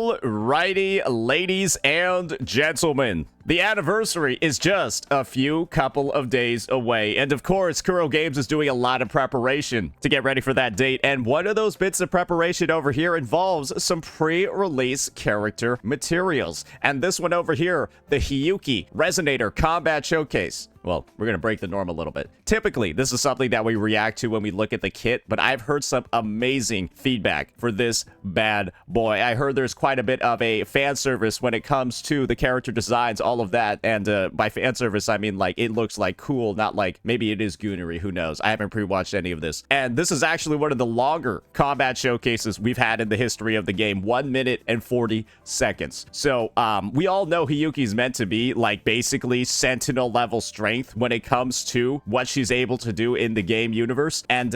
Alrighty, ladies and gentlemen. The anniversary is just a couple of days away. And of course, Kuro Games is doing a lot of preparation to get ready for that date. And one of those bits of preparation over here involves some pre-release character materials. And this one over here, the Hiyuki Resonator Combat Showcase. Well, we're going to break the norm a little bit. Typically, this is something that we react to when we look at the kit, but I've heard some amazing feedback for this bad boy. I heard there's quite a bit of a fan service when it comes to the character designs, all of that. And by fan service, I mean like it looks like cool, not like maybe it is goonery. Who knows? I haven't pre-watched any of this. And this is actually one of the longer combat showcases we've had in the history of the game. 1 minute and 40 seconds. So we all know Hiyuki's meant to be like basically Sentinel level strength when it comes to what she's able to do in the game universe. And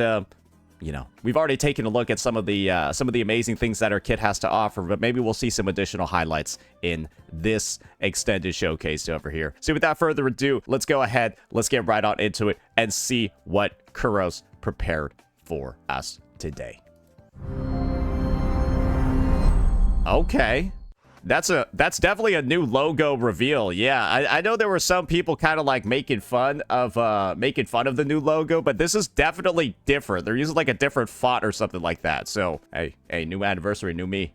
you know, we've already taken a look at some of the amazing things that our kit has to offer, but maybe we'll see some additional highlights in this extended showcase over here. So without further ado, let's go ahead, let's get right on into it and see what Kuro's prepared for us today. Okay. That's definitely a new logo reveal. Yeah, I know there were some people kind of like making fun of the new logo, but this is definitely different. They're using like a different font or something like that. So, hey, new anniversary, new me.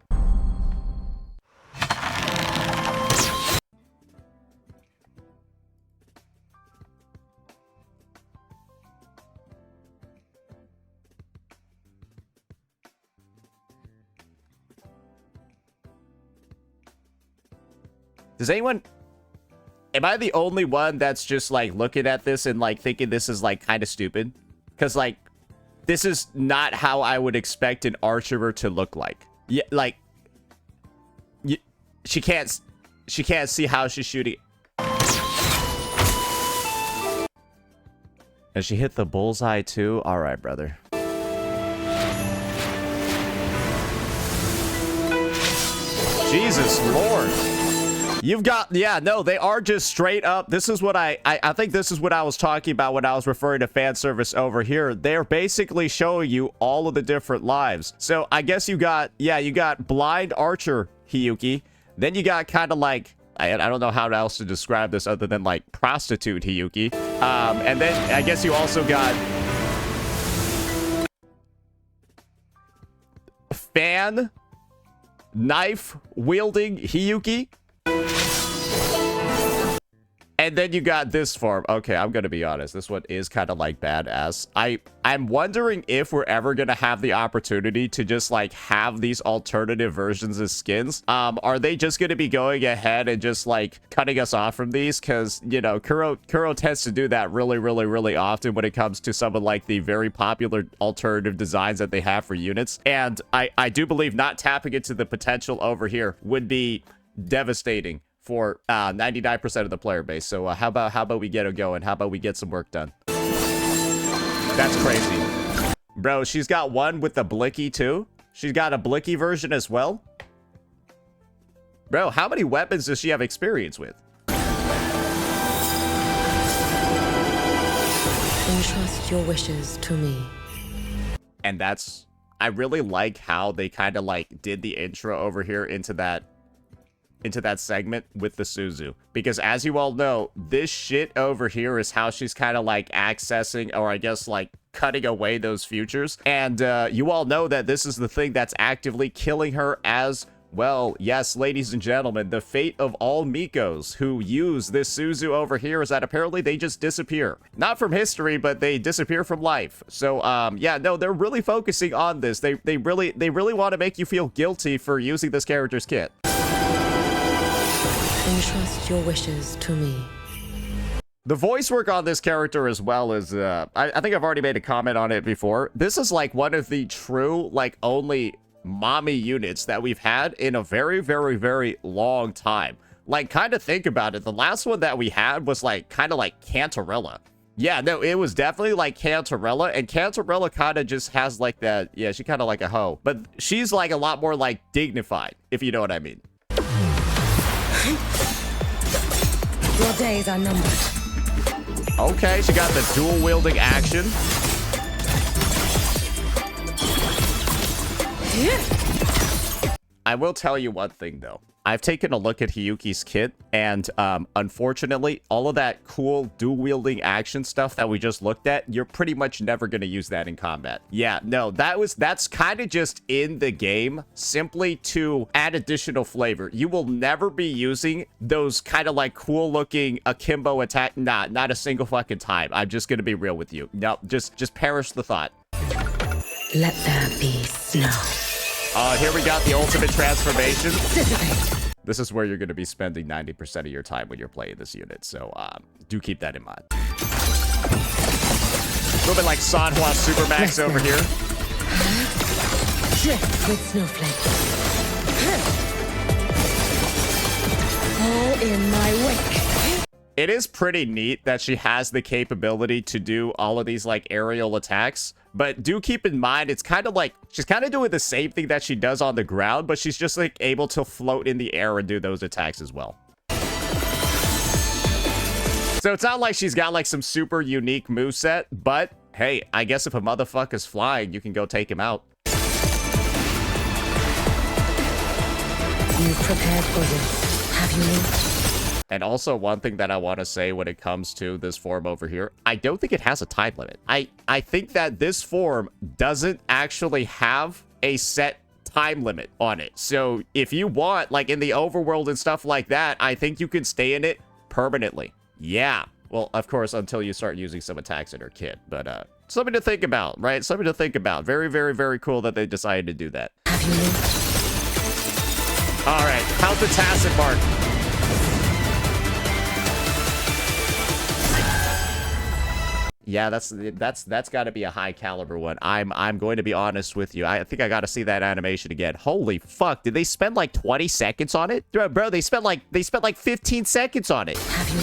Does anyone... Am I the only one that's just, like, looking at this and, like, thinking this is, like, kind of stupid? Because, like, this is not how I would expect an archer to look like. Yeah, like... She can't see how she's shooting. And she hit the bullseye, too? Alright, brother. Jesus Lord. You've got, yeah, no, they are just straight up. This is what I think this is what I was talking about when I was referring to fan service over here. They're basically showing you all of the different lives. So I guess you got, yeah, you got blind archer Hiyuki. Then you got kind of like, I don't know how else to describe this other than like prostitute Hiyuki. And then I guess you also got fan knife wielding Hiyuki. And then you got this form. Okay, I'm gonna be honest. This one is kind of like badass. I'm wondering if we're ever gonna have the opportunity to just like have these alternative versions of skins. Are they just gonna be going ahead and just like cutting us off from these? Because you know, Kuro tends to do that really often when it comes to some of like the very popular alternative designs that they have for units. And I do believe not tapping into the potential over here would be devastating for 99% of the player base. So how about we get it going? How about we get some work done? That's crazy. Bro, she's got one with the blicky too. She's got a blicky version as well. Bro, how many weapons does she have experience with? Entrust your wishes to me. And that's... I really like how they kind of like did the intro over here into that segment with the Suzu, because as you all know, this shit over here is how she's kind of like accessing, or I guess like cutting away those futures. And you all know that this is the thing that's actively killing her as well. Yes, ladies and gentlemen, the fate of all Mikos who use this Suzu over here is that apparently they just disappear. Not from history, but they disappear from life. So yeah, no, they're really focusing on this. They really want to make you feel guilty for using this character's kit. Entrust your wishes to me. The voice work on this character as well is, I think I've already made a comment on it before. This is like one of the true, like only mommy units that we've had in a very long time. Like, kind of think about it. The last one that we had was like, kind of like Cantarella. Yeah, no, it was definitely like Cantarella, and Cantarella kind of just has like that, yeah, she kind of like a hoe. But she's like a lot more like dignified, if you know what I mean. Your days are numbered. Okay, she got the dual wielding action. I will tell you one thing, though. I've taken a look at Hiyuki's kit, and unfortunately, all of that cool dual-wielding action stuff that we just looked at, you're pretty much never going to use that in combat. Yeah, no, that's kind of just in the game, simply to add additional flavor. You will never be using those kind of like cool-looking akimbo attack. Nah, not a single fucking time. I'm just going to be real with you. No, just perish the thought. Let there be snow. Here we got the ultimate transformation. Dissipate. This is where you're going to be spending 90% of your time when you're playing this unit, so do keep that in mind. A little bit like Sanhua Supermax over here. Drift with snowflakes. All in my wake. It is pretty neat that she has the capability to do all of these like aerial attacks, but do keep in mind it's kind of like she's kind of doing the same thing that she does on the ground, but she's just like able to float in the air and do those attacks as well. So it's not like she's got like some super unique moveset, but hey, I guess if a motherfucker's flying, you can go take him out. You prepared for this, have you not? And also, one thing that I want to say when it comes to this form over here, I don't think it has a time limit. I think that this form doesn't actually have a set time limit on it. So if you want, like in the overworld and stuff like that, I think you can stay in it permanently. Yeah. Well, of course, until you start using some attacks in her kit. But something to think about, right? Something to think about. Very, very, very cool that they decided to do that. All right. How's the Tacet mark? Yeah, that's got to be a high caliber one. I'm going to be honest with you. I think I got to see that animation again. Holy fuck! Did they spend like 20 seconds on it, bro? They spent like 15 seconds on it. Have you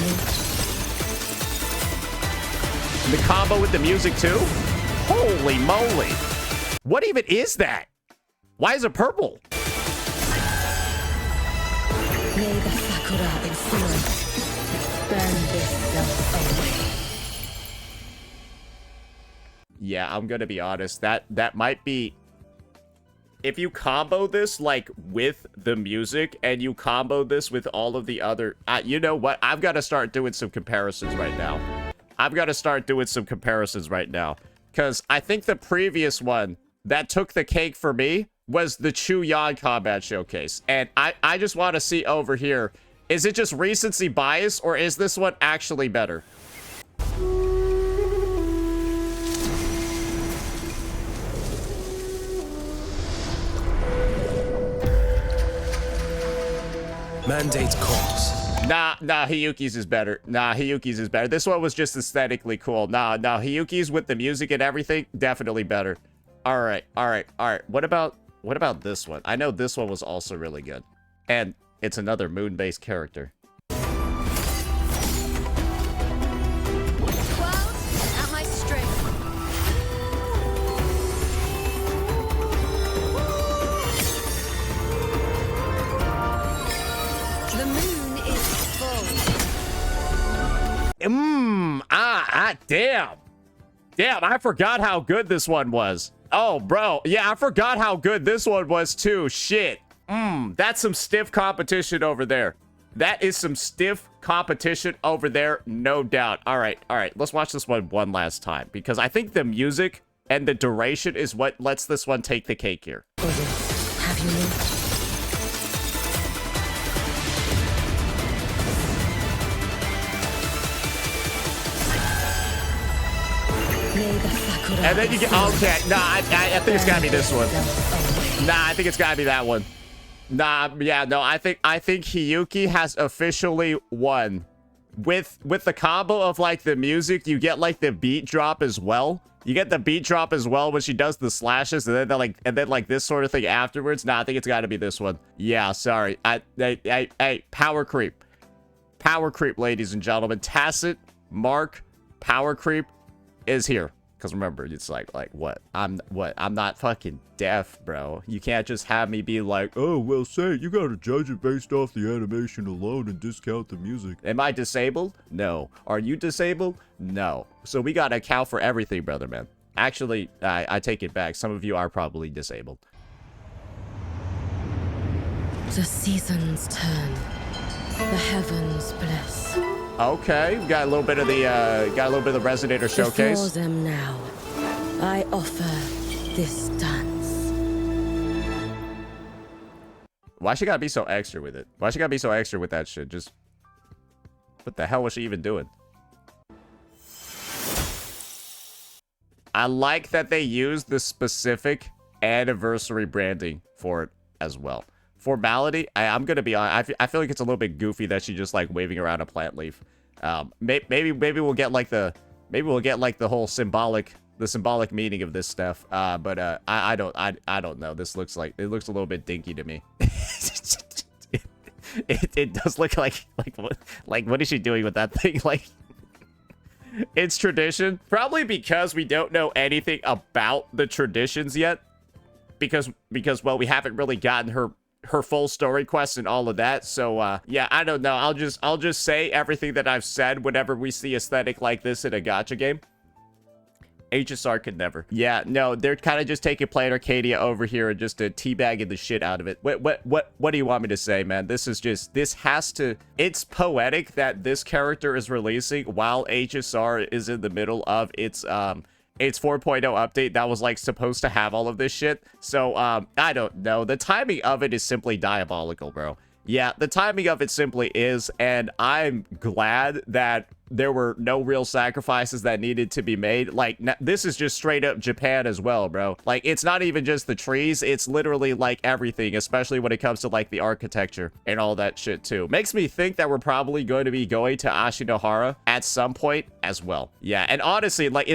The combo with the music too. Holy moly! What even is that? Why is it purple? May the Sakura influence burn this self away. Yeah, I'm gonna be honest. That might be... If you combo this, like, with the music, and you combo this with all of the other... you know what? I've got to start doing some comparisons right now. Because I think the previous one that took the cake for me was the Chu Yan Combat Showcase. And I just want to see over here, is it just recency bias, or is this one actually better? Mandate calls. Nah, Hiyuki's is better. This one was just aesthetically cool. Nah, Hiyuki's with the music and everything, definitely better. All right. What about this one? I know this one was also really good. And it's another moon-based character. At my strength. The moon is full. Damn, I forgot how good this one was. Oh, bro. Yeah, I forgot how good this one was too. Shit. That's some stiff competition over there. That is some stiff competition over there, no doubt. All right. Let's watch this one last time, because I think the music and the duration is what lets this one take the cake here. Have you not? And then you get... Okay, nah, I think it's gotta be this one. Nah, I think it's gotta be that one. Nah, yeah, no, I think Hiyuki has officially won. With the combo of, like, the music, you get, like, the beat drop as well. You get the beat drop as well when she does the slashes, and then like this sort of thing afterwards. Nah, I think it's gotta be this one. Yeah, sorry. Powercreep. Powercreep, ladies and gentlemen. Tacet, Mark, Powercreep is here. Because remember, it's like what? I'm not fucking deaf, bro. You can't just have me be like, oh, well, say, you gotta judge it based off the animation alone and discount the music. Am I disabled? No. Are you disabled? No. So we gotta account for everything, brother, man. Actually, I take it back. Some of you are probably disabled. The seasons turn. The heavens bless. Okay, we got a little bit of the Resonator showcase. Before them now, I offer this dance. Why she gotta be so extra with it? Why she gotta be so extra with that shit? Just what the hell was she even doing? I like that they used the specific anniversary branding for it as well. Formality, I'm gonna be honest. I feel like it's a little bit goofy that she just like waving around a plant leaf. Maybe we'll get like the whole symbolic meaning of this stuff. But I don't know. This looks like it looks a little bit dinky to me. it does look like what is she doing with that thing? Like, it's tradition. Probably because we don't know anything about the traditions yet. Because well, we haven't really gotten her full story quest and all of that. So yeah, I don't know. I'll just say everything that I've said whenever we see aesthetic like this in a gacha game. HSR could never. Yeah, no, they're kind of just taking Planet Arcadia over here and just teabagging the shit out of it. What do you want me to say, man? It's poetic that this character is releasing while HSR is in the middle of its 4.0 update that was like supposed to have all of this shit. So I don't know. The timing of it is simply diabolical, bro. Yeah, the timing of it simply is, and I'm glad that there were no real sacrifices that needed to be made. Like, this is just straight up Japan as well, bro. Like, it's not even just the trees, it's literally like everything, especially when it comes to like the architecture and all that shit too. Makes me think that we're probably going to be going to Ashinohara at some point as well. Yeah, and honestly, like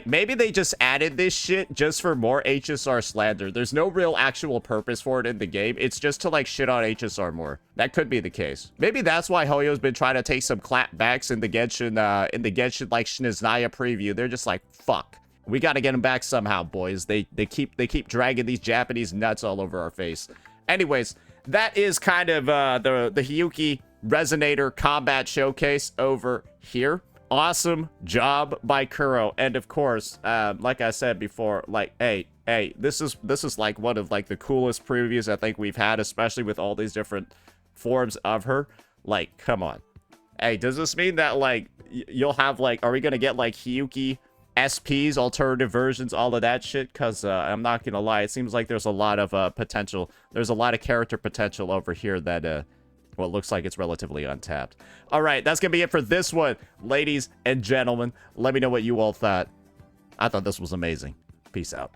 maybe they just added this shit just for more HSR slander. There's no real actual purpose for it in the game. It's just to like shit on HSR more. That could be the case. Maybe that's why Hoyo's been trying to take some clapbacks in the Genshin like Shiniznaya preview. They're just like, fuck, we got to get them back somehow, boys. They keep dragging these Japanese nuts all over our face. Anyways, that is kind of the Hiyuki Resonator combat showcase over here. Awesome job by Kuro, and of course, like I said before, like, hey, this is like one of like the coolest previews I think we've had, especially with all these different forms of her. Like, come on. Hey, does this mean that like you'll have like, are we gonna get like Hiyuki SPs, alternative versions, all of that shit? Because I'm not gonna lie, it seems like there's a lot of potential. There's a lot of character potential over here that well, it looks like it's relatively untapped. All right, that's gonna be it for this one, ladies and gentlemen. Let me know what you all thought. I thought this was amazing. Peace out.